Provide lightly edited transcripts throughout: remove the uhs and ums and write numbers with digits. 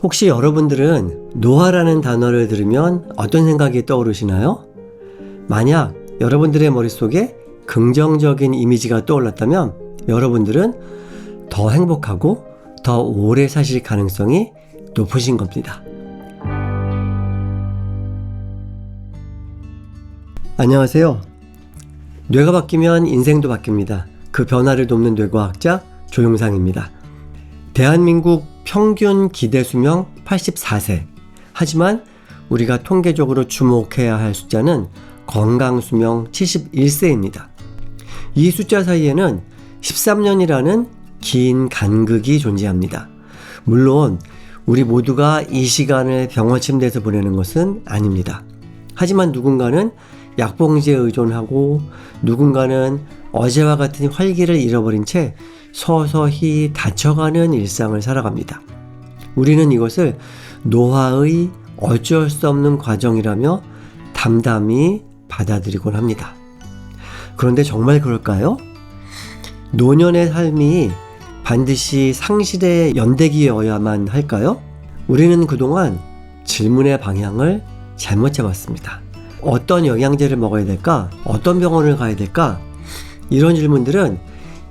혹시 여러분들은 노화라는 단어를 들으면 어떤 생각이 떠오르시나요? 만약 여러분들의 머릿속에 긍정적인 이미지가 떠올랐다면 여러분들은 더 행복하고 더 오래 사실 가능성이 높으신 겁니다. 안녕하세요. 뇌가 바뀌면 인생도 바뀝니다. 그 변화를 돕는 뇌과학자 조용상입니다. 대한민국 평균 기대 수명 84세. 하지만 우리가 통계적으로 주목해야 할 숫자는 건강 수명 71세입니다. 이 숫자 사이에는 13년이라는 긴 간극이 존재합니다. 물론 우리 모두가 이 시간을 병원 침대에서 보내는 것은 아닙니다. 하지만 누군가는 약봉지에 의존하고 누군가는 어제와 같은 활기를 잃어버린 채 서서히 다쳐가는 일상을 살아갑니다. 우리는 이것을 노화의 어쩔 수 없는 과정이라며 담담히 받아들이곤 합니다. 그런데 정말 그럴까요? 노년의 삶이 반드시 상실의 연대기여야만 할까요? 우리는 그동안 질문의 방향을 잘못 잡았습니다. 어떤 영양제를 먹어야 될까? 어떤 병원을 가야 될까? 이런 질문들은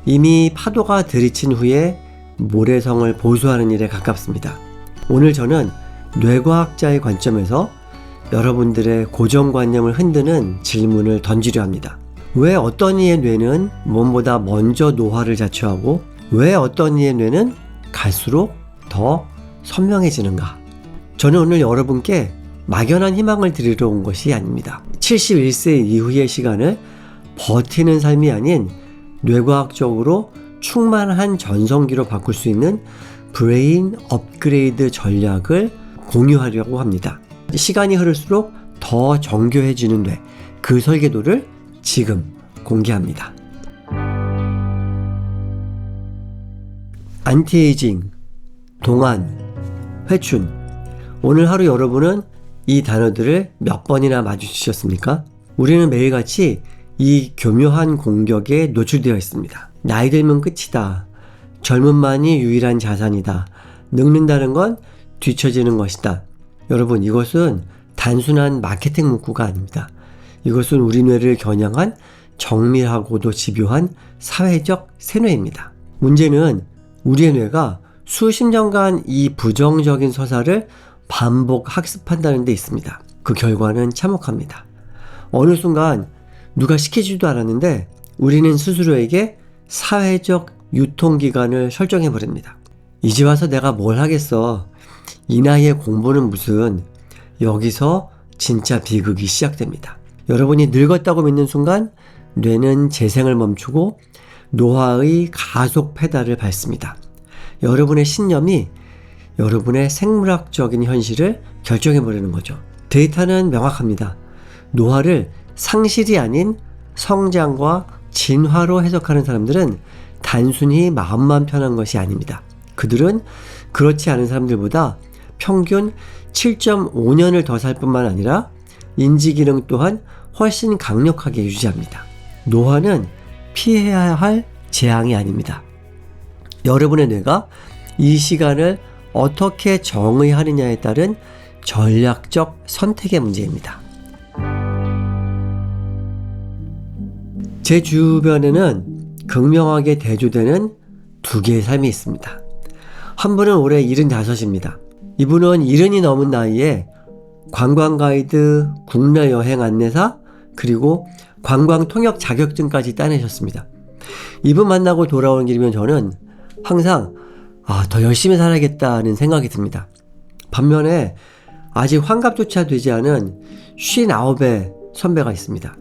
이미 파도가 들이친 후에 모래성을 보수하는 일에 가깝습니다. 오늘 저는 뇌과학자의 관점에서 여러분들의 고정관념을 흔드는 질문을 던지려 합니다. 왜 어떤 이의 뇌는 무엇보다 먼저 노화를 자초하고 왜 어떤 이의 뇌는 갈수록 더 선명해지는가? 저는 오늘 여러분께 막연한 희망을 드리러 온 것이 아닙니다. 71세 이후의 시간을 버티는 삶이 아닌 뇌과학적으로 충만한 전성기로 바꿀 수 있는 브레인 업그레이드 전략을 공유하려고 합니다. 시간이 흐를수록 더 정교해지는 뇌, 그 설계도를 지금 공개합니다. 안티에이징, 동안, 회춘. 오늘 하루 여러분은 이 단어들을 몇 번이나 마주치셨습니까? 우리는 매일같이 이 교묘한 공격에 노출되어 있습니다. 나이 들면 끝이다. 젊음만이 유일한 자산이다. 늙는다는 건 뒤처지는 것이다. 여러분, 이것은 단순한 마케팅 문구가 아닙니다. 이것은 우리 뇌를 겨냥한 정밀하고도 집요한 사회적 세뇌입니다. 문제는 우리의 뇌가 수십 년간 이 부정적인 서사를 반복 학습한다는 데 있습니다. 그 결과는 참혹합니다. 어느 순간 누가 시키지도 않았는데 우리는 스스로에게 사회적 유통기간을 설정해버립니다. 이제 와서 내가 뭘 하겠어. 이 나이에 공부는 무슨. 여기서 진짜 비극이 시작됩니다. 여러분이 늙었다고 믿는 순간 뇌는 재생을 멈추고 노화의 가속 페달을 밟습니다. 여러분의 신념이 여러분의 생물학적인 현실을 결정해버리는 거죠. 데이터는 명확합니다. 노화를 상실이 아닌 성장과 진화로 해석하는 사람들은 단순히 마음만 편한 것이 아닙니다. 그들은 그렇지 않은 사람들보다 평균 7.5년을 더 살 뿐만 아니라 인지기능 또한 훨씬 강력하게 유지합니다. 노화는 피해야 할 재앙이 아닙니다. 여러분의 뇌가 이 시간을 어떻게 정의하느냐에 따른 전략적 선택의 문제입니다. 제 주변에는 극명하게 대조되는 두 개의 삶이 있습니다. 한 분은 올해 75입니다. 이분은 70이 넘은 나이에 관광 가이드, 국내 여행 안내사, 그리고 관광 통역 자격증까지 따내셨습니다. 이분 만나고 돌아오는 길이면 저는 항상 더 열심히 살아야겠다는 생각이 듭니다. 반면에 아직 환갑조차 되지 않은 59의 선배가 있습니다.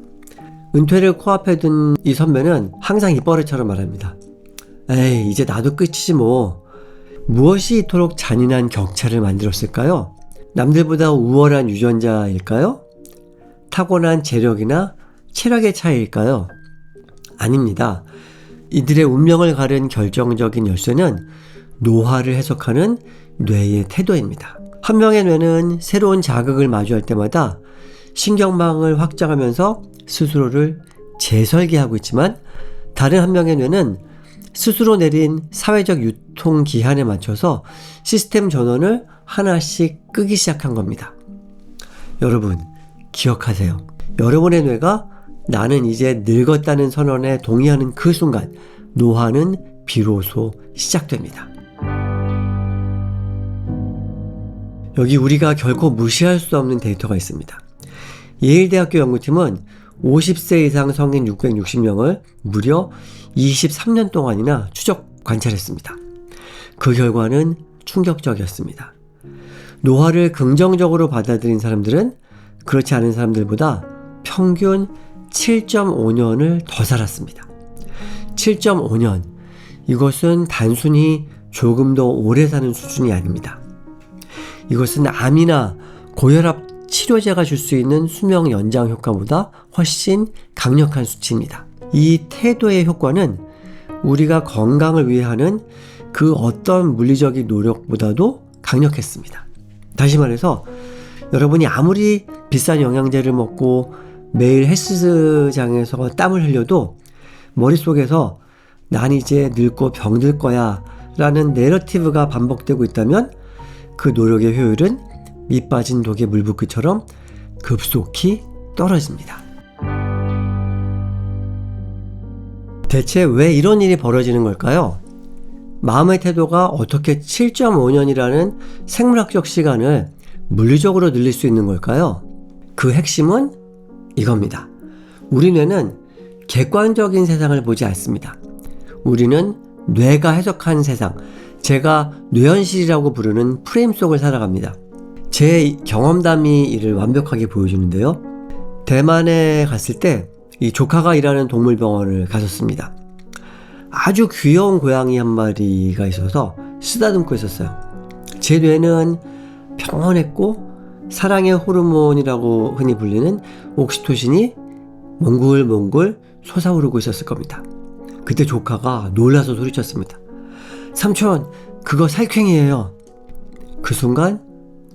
은퇴를 코앞에 둔 이 선배는 항상 입버릇처럼 말합니다. 에이, 이제 나도 끝이지 뭐. 무엇이 이토록 잔인한 격차를 만들었을까요? 남들보다 우월한 유전자일까요? 타고난 재력이나 체력의 차이일까요? 아닙니다. 이들의 운명을 가른 결정적인 열쇠는 노화를 해석하는 뇌의 태도입니다. 한 명의 뇌는 새로운 자극을 마주할 때마다 신경망을 확장하면서 스스로를 재설계하고 있지만, 다른 한 명의 뇌는 스스로 내린 사회적 유통기한에 맞춰서 시스템 전원을 하나씩 끄기 시작한 겁니다. 여러분, 기억하세요. 여러분의 뇌가 나는 이제 늙었다는 선언에 동의하는 그 순간 노화는 비로소 시작됩니다. 여기 우리가 결코 무시할 수 없는 데이터가 있습니다. 예일대학교 연구팀은 50세 이상 성인 660명을 무려 23년 동안이나 추적 관찰했습니다. 그 결과는 충격적이었습니다. 노화를 긍정적으로 받아들인 사람들은 그렇지 않은 사람들보다 평균 7.5년을 더 살았습니다. 7.5년. 이것은 단순히 조금 더 오래 사는 수준이 아닙니다. 이것은 암이나 고혈압 치료제가 줄 수 있는 수명 연장 효과보다 훨씬 강력한 수치입니다. 이 태도의 효과는 우리가 건강을 위해 하는 그 어떤 물리적인 노력보다도 강력했습니다. 다시 말해서 여러분이 아무리 비싼 영양제를 먹고 매일 헬스장에서 땀을 흘려도 머릿속에서 난 이제 늙고 병들 거야 라는 내러티브가 반복되고 있다면 그 노력의 효율은 밑 빠진 독에 물 붓기처럼 급속히 떨어집니다. 대체 왜 이런 일이 벌어지는 걸까요? 마음의 태도가 어떻게 7.5년이라는 생물학적 시간을 물리적으로 늘릴 수 있는 걸까요? 그 핵심은 이겁니다. 우리 뇌는 객관적인 세상을 보지 않습니다. 우리는 뇌가 해석한 세상, 제가 뇌현실이라고 부르는 프레임 속을 살아갑니다. 제 경험담이 이를 완벽하게 보여주는데요. 대만에 갔을 때 이 조카가 일하는 동물병원을 갔었습니다. 아주 귀여운 고양이 한 마리가 있어서 쓰다듬고 있었어요. 제 뇌는 평온했고 사랑의 호르몬이라고 흔히 불리는 옥시토신이 몽글몽글 솟아오르고 있었을 겁니다. 그때 조카가 놀라서 소리쳤습니다. 삼촌, 그거 살쾡이에요. 그 순간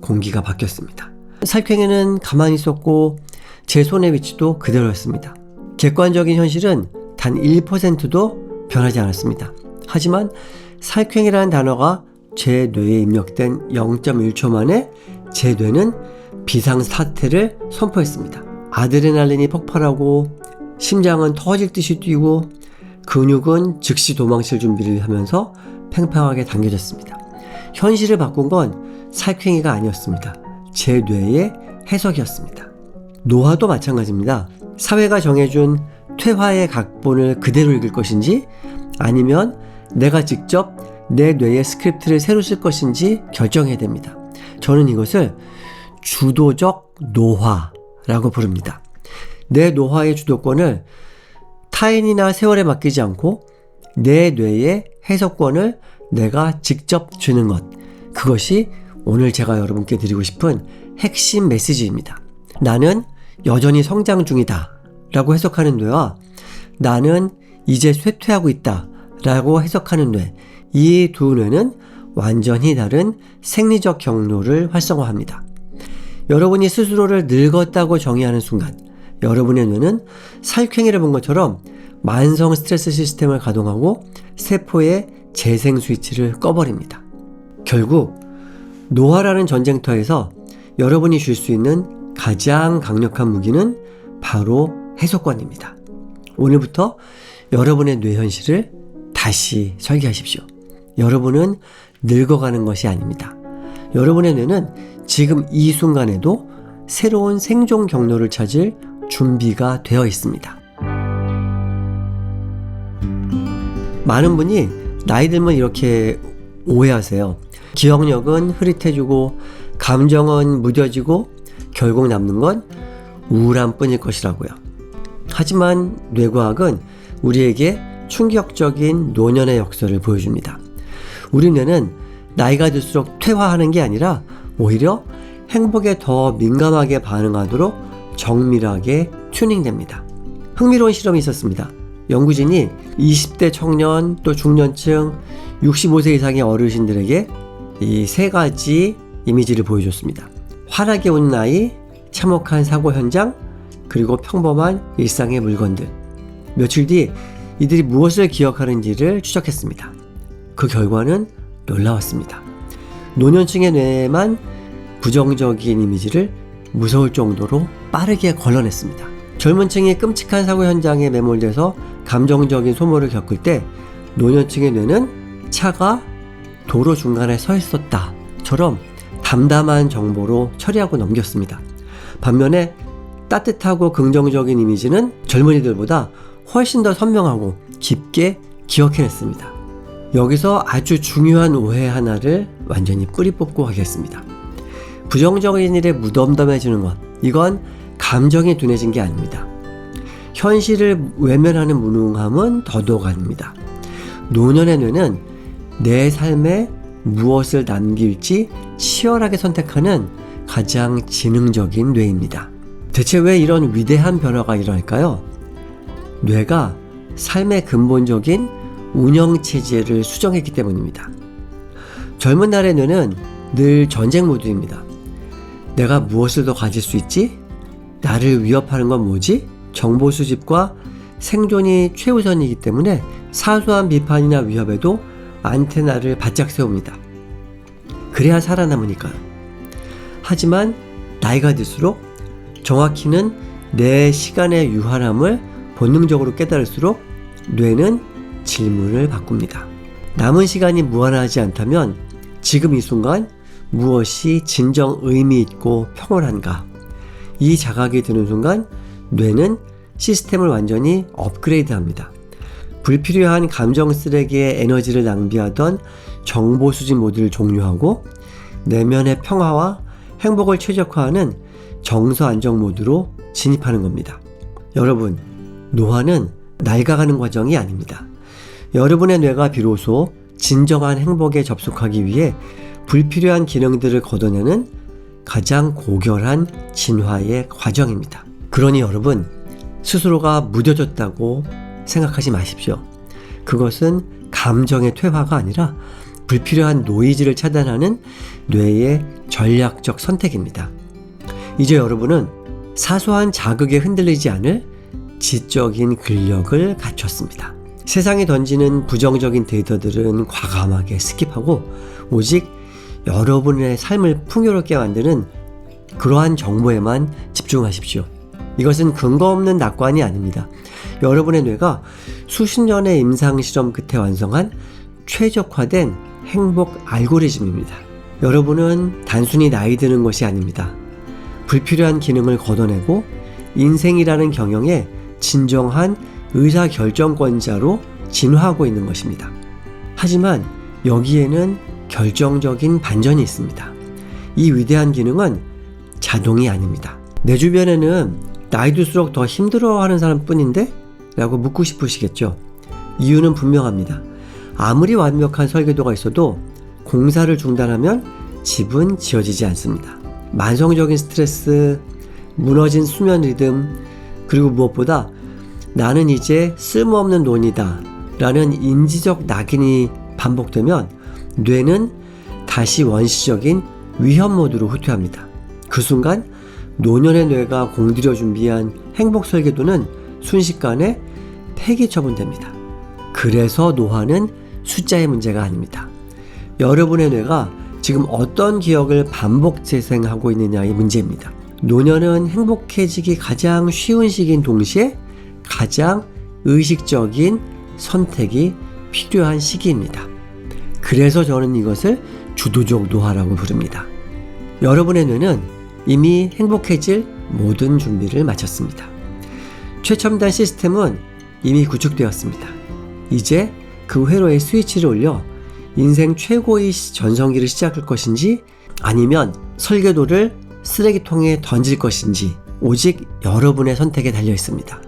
공기가 바뀌었습니다. 살쾡이는 가만히 있었고 제 손의 위치도 그대로였습니다. 객관적인 현실은 단 1%도 변하지 않았습니다. 하지만 살쾡이라는 단어가 제 뇌에 입력된 0.1초 만에 제 뇌는 비상사태를 선포했습니다. 아드레날린이 폭발하고 심장은 터질 듯이 뛰고 근육은 즉시 도망칠 준비를 하면서 팽팽하게 당겨졌습니다. 현실을 바꾼 건 살쾡이가 아니었습니다. 제 뇌의 해석이었습니다. 노화도 마찬가지입니다. 사회가 정해준 퇴화의 각본을 그대로 읽을 것인지 아니면 내가 직접 내 뇌의 스크립트를 새로 쓸 것인지 결정해야 됩니다. 저는 이것을 주도적 노화라고 부릅니다. 내 노화의 주도권을 타인이나 세월에 맡기지 않고 내 뇌의 해석권을 내가 직접 주는 것. 그것이 오늘 제가 여러분께 드리고 싶은 핵심 메시지입니다. 나는 여전히 성장 중이다 라고 해석하는 뇌와 나는 이제 쇠퇴하고 있다 라고 해석하는 뇌, 이 두 뇌는 완전히 다른 생리적 경로를 활성화합니다. 여러분이 스스로를 늙었다고 정의하는 순간 여러분의 뇌는 살쾡이를 본 것처럼 만성 스트레스 시스템을 가동하고 세포의 재생 스위치를 꺼버립니다. 결국 노화라는 전쟁터에서 여러분이 줄 수 있는 가장 강력한 무기는 바로 해석권입니다. 오늘부터 여러분의 뇌 현실을 다시 설계하십시오. 여러분은 늙어가는 것이 아닙니다. 여러분의 뇌는 지금 이 순간에도 새로운 생존 경로를 찾을 준비가 되어 있습니다. 많은 분이 나이 들면 이렇게 오해하세요. 기억력은 흐릿해지고 감정은 무뎌지고 결국 남는 건 우울함뿐일 것이라고요. 하지만 뇌과학은 우리에게 충격적인 노년의 역사를 보여줍니다. 우리 뇌는 나이가 들수록 퇴화하는 게 아니라 오히려 행복에 더 민감하게 반응하도록 정밀하게 튜닝됩니다. 흥미로운 실험이 있었습니다. 연구진이 20대 청년 또 중년층 65세 이상의 어르신들에게 이 세 가지 이미지를 보여줬습니다. 환하게 웃는 아이, 참혹한 사고 현장, 그리고 평범한 일상의 물건들. 며칠 뒤 이들이 무엇을 기억하는지를 추적했습니다. 그 결과는 놀라웠습니다. 노년층의 뇌에만 부정적인 이미지를 무서울 정도로 빠르게 걸러냈습니다. 젊은 층이 끔찍한 사고 현장에 매몰돼서 감정적인 소모를 겪을 때 노년층의 뇌는 차가 도로 중간에 서 있었다처럼 담담한 정보로 처리하고 넘겼습니다. 반면에 따뜻하고 긍정적인 이미지는 젊은이들보다 훨씬 더 선명하고 깊게 기억해냈습니다. 여기서 아주 중요한 오해 하나를 완전히 뿌리 뽑고 가겠습니다. 부정적인 일에 무덤덤해지는 것, 이건 감정이 둔해진 게 아닙니다. 현실을 외면하는 무능함은 더더욱 아닙니다. 노년의 뇌는 내 삶에 무엇을 남길지 치열하게 선택하는 가장 지능적인 뇌입니다. 대체 왜 이런 위대한 변화가 일어날까요? 뇌가 삶의 근본적인 운영체제를 수정했기 때문입니다. 젊은 날의 뇌는 늘 전쟁 모드입니다. 내가 무엇을 더 가질 수 있지? 나를 위협하는 건 뭐지? 정보 수집과 생존이 최우선이기 때문에 사소한 비판이나 위협에도 안테나를 바짝 세웁니다. 그래야 살아남으니까요. 하지만 나이가 들수록, 정확히는 내 시간의 유한함을 본능적으로 깨달을수록 뇌는 질문을 바꿉니다. 남은 시간이 무한하지 않다면 지금 이 순간 무엇이 진정 의미 있고 평온한가? 이 자각이 드는 순간 뇌는 시스템을 완전히 업그레이드합니다. 불필요한 감정 쓰레기에 에너지를 낭비하던 정보 수집 모드를 종료하고 내면의 평화와 행복을 최적화하는 정서 안정 모드로 진입하는 겁니다. 여러분, 노화는 낡아가는 과정이 아닙니다. 여러분의 뇌가 비로소 진정한 행복에 접속하기 위해 불필요한 기능들을 걷어내는 가장 고결한 진화의 과정입니다. 그러니 여러분, 스스로가 무뎌졌다고 생각하지 마십시오. 그것은 감정의 퇴화가 아니라 불필요한 노이즈를 차단하는 뇌의 전략적 선택입니다. 이제 여러분은 사소한 자극에 흔들리지 않을 지적인 근력을 갖췄습니다. 세상이 던지는 부정적인 데이터들은 과감하게 스킵하고 오직 여러분의 삶을 풍요롭게 만드는 그러한 정보에만 집중하십시오. 이것은 근거 없는 낙관이 아닙니다. 여러분의 뇌가 수십 년의 임상실험 끝에 완성한 최적화된 행복 알고리즘입니다. 여러분은 단순히 나이 드는 것이 아닙니다. 불필요한 기능을 걷어내고 인생이라는 경영에 진정한 의사결정권자로 진화하고 있는 것입니다. 하지만 여기에는 결정적인 반전이 있습니다. 이 위대한 기능은 자동이 아닙니다. 내 주변에는 나이 들수록 더 힘들어하는 사람뿐인데? 라고 묻고 싶으시겠죠? 이유는 분명합니다. 아무리 완벽한 설계도가 있어도 공사를 중단하면 집은 지어지지 않습니다. 만성적인 스트레스, 무너진 수면 리듬, 그리고 무엇보다 나는 이제 쓸모없는 논이다 라는 인지적 낙인이 반복되면 뇌는 다시 원시적인 위험 모드로 후퇴합니다. 그 순간 노년의 뇌가 공들여 준비한 행복 설계도는 순식간에 폐기 처분됩니다. 그래서 노화는 숫자의 문제가 아닙니다. 여러분의 뇌가 지금 어떤 기억을 반복 재생하고 있느냐의 문제입니다. 노년은 행복해지기 가장 쉬운 시기인 동시에 가장 의식적인 선택이 필요한 시기입니다. 그래서 저는 이것을 주도적 노화라고 부릅니다. 여러분의 뇌는 이미 행복해질 모든 준비를 마쳤습니다. 최첨단 시스템은 이미 구축되었습니다. 이제 그 회로에 스위치를 올려 인생 최고의 전성기를 시작할 것인지 아니면 설계도를 쓰레기통에 던질 것인지 오직 여러분의 선택에 달려 있습니다.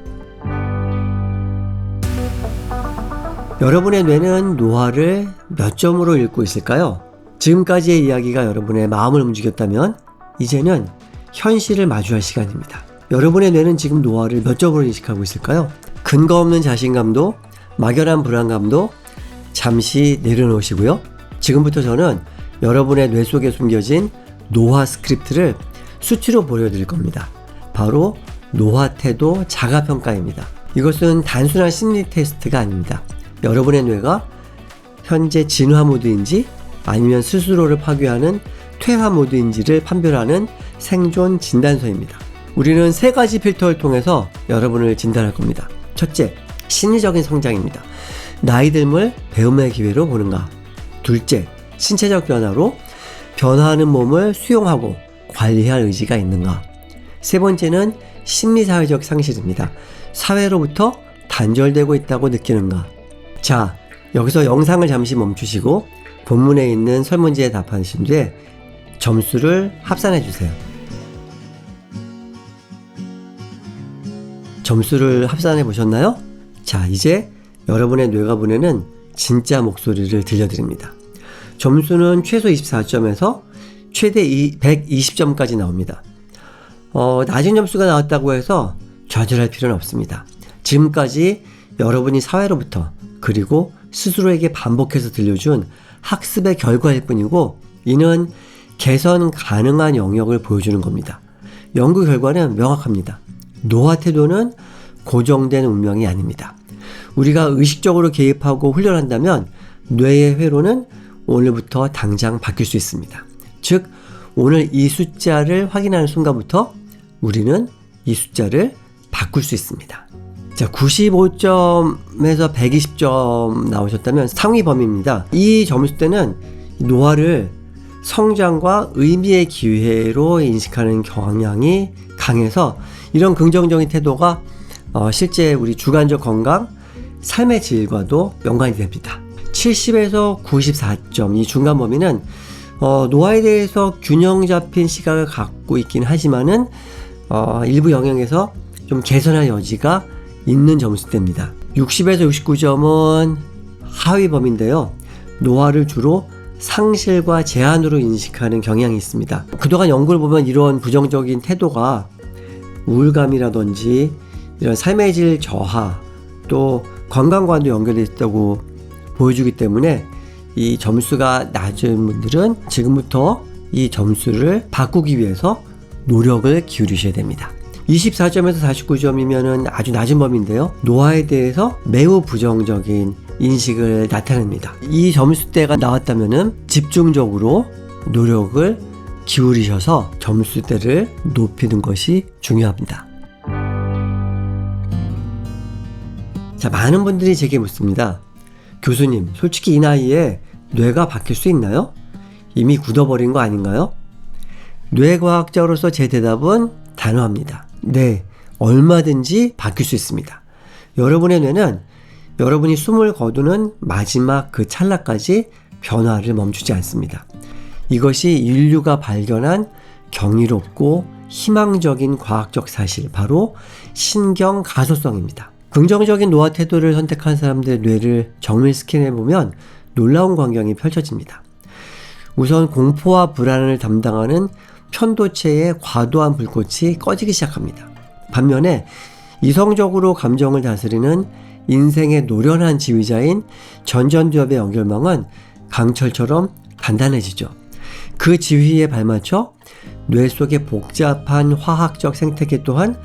여러분의 뇌는 노화를 몇 점으로 읽고 있을까요? 지금까지의 이야기가 여러분의 마음을 움직였다면 이제는 현실을 마주할 시간입니다. 여러분의 뇌는 지금 노화를 몇 점으로 인식하고 있을까요? 근거 없는 자신감도 막연한 불안감도 잠시 내려놓으시고요. 지금부터 저는 여러분의 뇌 속에 숨겨진 노화 스크립트를 수치로 보여드릴 겁니다. 바로 노화 태도 자가평가입니다. 이것은 단순한 심리 테스트가 아닙니다. 여러분의 뇌가 현재 진화 모드인지 아니면 스스로를 파괴하는 퇴화 모드인지를 판별하는 생존 진단서입니다. 우리는 3가지 필터를 통해서 여러분을 진단할 겁니다. 첫째, 심리적인 성장입니다. 나이 듦을 배움의 기회로 보는가. 둘째, 신체적 변화로 변화하는 몸을 수용하고 관리할 의지가 있는가. 세 번째는 심리사회적 상실입니다. 사회로부터 단절되고 있다고 느끼는가. 자, 여기서 영상을 잠시 멈추시고 본문에 있는 설문지에 답하신 뒤에 점수를 합산해 주세요. 점수를 합산해 보셨나요? 자, 이제 여러분의 뇌가 보내는 진짜 목소리를 들려드립니다. 점수는 최소 24점에서 최대 120점까지 나옵니다. 낮은 점수가 나왔다고 해서 좌절할 필요는 없습니다. 지금까지 여러분이 사회로부터 그리고 스스로에게 반복해서 들려준 학습의 결과일 뿐이고, 이는 개선 가능한 영역을 보여주는 겁니다. 연구 결과는 명확합니다. 노화 태도는 고정된 운명이 아닙니다. 우리가 의식적으로 개입하고 훈련한다면 뇌의 회로는 오늘부터 당장 바뀔 수 있습니다. 즉, 오늘 이 숫자를 확인하는 순간부터 우리는 이 숫자를 바꿀 수 있습니다. 자, 95점에서 120점 나오셨다면 상위 범위입니다. 이 점수대는 노화를 성장과 의미의 기회로 인식하는 경향이 강해서 이런 긍정적인 태도가 실제 우리 주관적 건강, 삶의 질과도 연관이 됩니다. 70에서 94점, 이 중간 범위는 노화에 대해서 균형 잡힌 시각을 갖고 있긴 하지만은 일부 영역에서 좀 개선할 여지가 있는 점수대입니다. 60에서 69점은 하위 범위인데요. 노화를 주로 상실과 제한으로 인식하는 경향이 있습니다. 그동안 연구를 보면 이런 부정적인 태도가 우울감이라든지 이런 삶의 질 저하, 또 건강과도 연결되어 있다고 보여주기 때문에 이 점수가 낮은 분들은 지금부터 이 점수를 바꾸기 위해서 노력을 기울이셔야 됩니다. 24점에서 49점이면 아주 낮은 범위인데요. 노화에 대해서 매우 부정적인 인식을 나타냅니다. 이 점수대가 나왔다면 집중적으로 노력을 기울이셔서 점수대를 높이는 것이 중요합니다. 자, 많은 분들이 제게 묻습니다. 교수님, 솔직히 이 나이에 뇌가 바뀔 수 있나요? 이미 굳어버린 거 아닌가요? 뇌과학자로서 제 대답은 단호합니다. 네, 얼마든지 바뀔 수 있습니다. 여러분의 뇌는 여러분이 숨을 거두는 마지막 그 찰나까지 변화를 멈추지 않습니다. 이것이 인류가 발견한 경이롭고 희망적인 과학적 사실, 바로 신경 가소성입니다. 긍정적인 노화 태도를 선택한 사람들의 뇌를 정밀 스캔해보면 놀라운 광경이 펼쳐집니다. 우선 공포와 불안을 담당하는 편도체의 과도한 불꽃이 꺼지기 시작합니다. 반면에 이성적으로 감정을 다스리는 인생의 노련한 지휘자인 전전두엽의 연결망은 강철처럼 단단해지죠. 그 지휘에 발맞춰 뇌 속의 복잡한 화학적 생태계 또한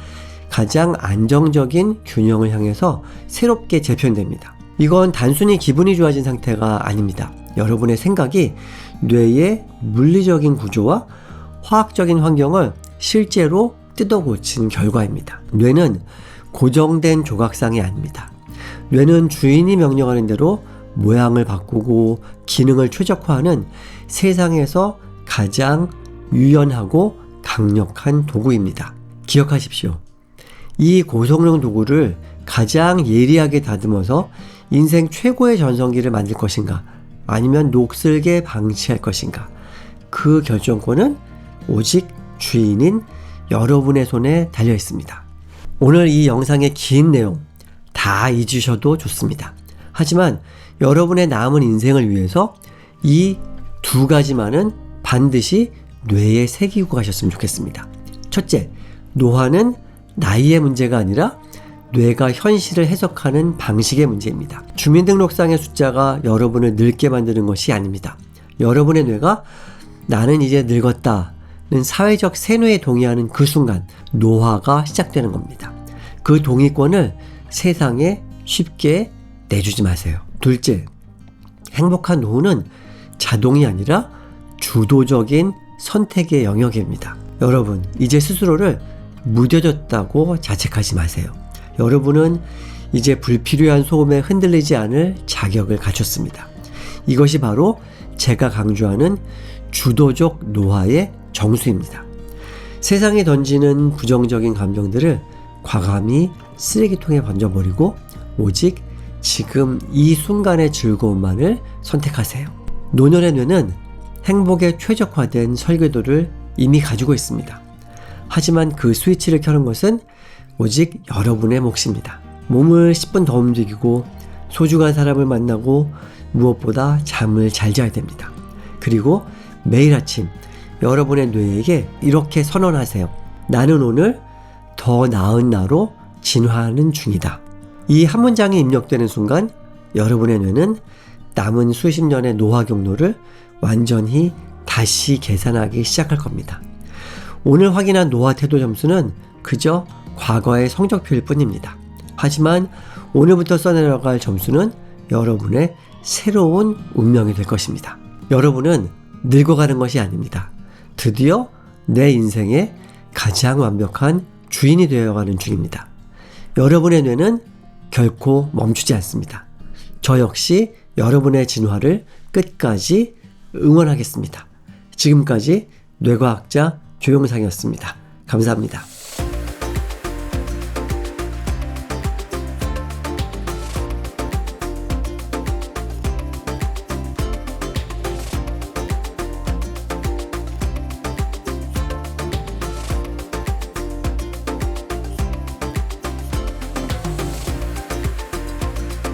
가장 안정적인 균형을 향해서 새롭게 재편됩니다. 이건 단순히 기분이 좋아진 상태가 아닙니다. 여러분의 생각이 뇌의 물리적인 구조와 화학적인 환경을 실제로 뜯어 고친 결과입니다. 뇌는 고정된 조각상이 아닙니다. 뇌는 주인이 명령하는 대로 모양을 바꾸고 기능을 최적화하는 세상에서 가장 유연하고 강력한 도구입니다. 기억하십시오. 이 고성능 도구를 가장 예리하게 다듬어서 인생 최고의 전성기를 만들 것인가, 아니면 녹슬게 방치할 것인가, 그 결정권은 오직 주인인 여러분의 손에 달려 있습니다. 오늘 이 영상의 긴 내용 다 잊으셔도 좋습니다. 하지만 여러분의 남은 인생을 위해서 이 2가지만은 반드시 뇌에 새기고 가셨으면 좋겠습니다. 첫째, 노화는 나이의 문제가 아니라 뇌가 현실을 해석하는 방식의 문제입니다. 주민등록상의 숫자가 여러분을 늙게 만드는 것이 아닙니다. 여러분의 뇌가 나는 이제 늙었다는 사회적 세뇌에 동의하는 그 순간 노화가 시작되는 겁니다. 그 동의권을 세상에 쉽게 내주지 마세요. 둘째, 행복한 노후는 자동이 아니라 주도적인 선택의 영역입니다. 여러분, 이제 스스로를 무뎌졌다고 자책하지 마세요. 여러분은 이제 불필요한 소음에 흔들리지 않을 자격을 갖췄습니다. 이것이 바로 제가 강조하는 주도적 노화의 정수입니다. 세상에 던지는 부정적인 감정들을 과감히 쓰레기통에 던져버리고 오직 지금 이 순간의 즐거움만을 선택하세요. 노년의 뇌는 행복에 최적화된 설계도를 이미 가지고 있습니다. 하지만 그 스위치를 켜는 것은 오직 여러분의 몫입니다. 몸을 10분 더 움직이고 소중한 사람을 만나고 무엇보다 잠을 잘 자야 됩니다. 그리고 매일 아침 여러분의 뇌에게 이렇게 선언하세요. 나는 오늘 더 나은 나로 진화하는 중이다. 이 한 문장이 입력되는 순간 여러분의 뇌는 남은 수십 년의 노화 경로를 완전히 다시 계산하기 시작할 겁니다. 오늘 확인한 노화 태도 점수는 그저 과거의 성적표일 뿐입니다. 하지만 오늘부터 써내려갈 점수는 여러분의 새로운 운명이 될 것입니다. 여러분은 늙어가는 것이 아닙니다. 드디어 내 인생의 가장 완벽한 주인이 되어가는 중입니다. 여러분의 뇌는 결코 멈추지 않습니다. 저 역시 여러분의 진화를 끝까지 응원하겠습니다. 지금까지 뇌과학자 조영상이었습니다. 감사합니다.